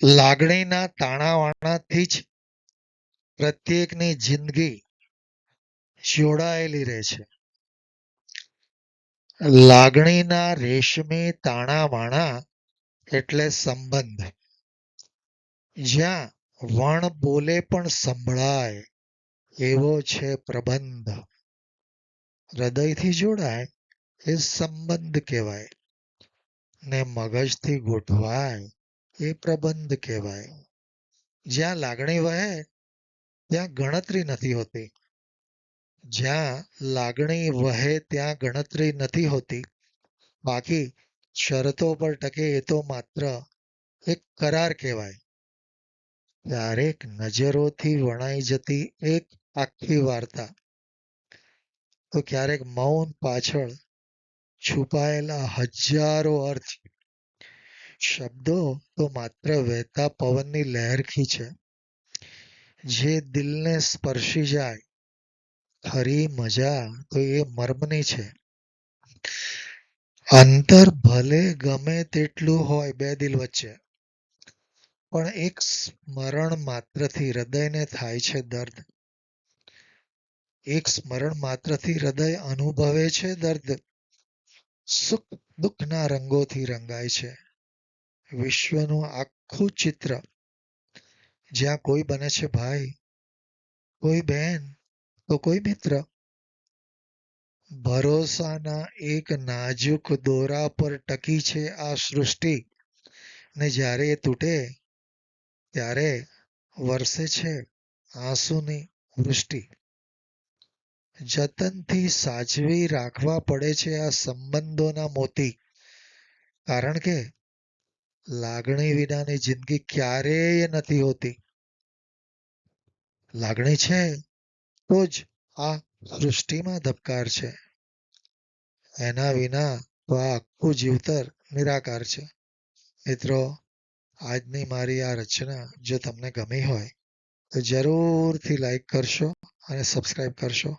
લાગણીના તાણાવાણાથી જ પ્રત્યેકની જિંદગી જોડાયેલી રહે છે. લાગણીના રેશમી તાણાવાણા એટલે સંબંધ. જ્યાં વણ બોલે પણ સંભળાય એવો છે પ્રબંધ. હૃદયથી જોડાય એ સંબંધ કહેવાય ને મગજથી ગોઠવાય એ પ્રબંધ કહેવાય. જ્યાં લાગણી વહે ત્યાં ગણતરી નથી હોતી. જ્યાં લાગણી વહે ત્યાં ગણતરી નથી હોતી. બાકી શરતો પર ટકે એ તો માત્ર એક કરાર કહેવાય. ક્યારેક નજરોથી વણાઈ જતી એક આખી વાર્તા, તો ક્યારેક મૌન પાછળ છુપાયેલા હજારો અર્થ. શબ્દો તો માત્ર વહેતા પવનની લહેરખી છે, જે દિલને સ્પર્શી જાય. ખરી મજા તો એ મર્મની છે. અંતર ભલે ગમે તેટલું હોય બે દિલ વચ્ચે, પણ એક સ્મરણ માત્રથી હૃદયને થાય છે દર્દ. એક સ્મરણ માત્રથી હૃદય અનુભવે છે દર્દ. સુખ દુઃખના રંગોથી રંગાય છે વિશ્વનું આખું ચિત્ર. જ્યાં કોઈ બને છે ભાઈ, કોઈ બહેન, તો કોઈ મિત્ર. ભરોસાના એક નાજુક દોરા પર ટકી છે આ સૃષ્ટિ, ને જ્યારે એ તૂટે ત્યારે વરસે છે આંસુની વૃષ્ટિ. જતનથી સાચવી રાખવા પડે છે આ સંબંધોના મોતી, કારણ કે લાગણી વિનાની જિંદગી ક્યારેય નથી હોતી. લાગણી છે તો જ આ સૃષ્ટિમાં ધબકાર છે. એના વિના તો આ આખું જીવતર નિરાકાર છે. મિત્રો, આજની મારી આ રચના જો તમને ગમી હોય તો જરૂરથી લાઈક કરશો અને સબસ્ક્રાઈબ કરશો.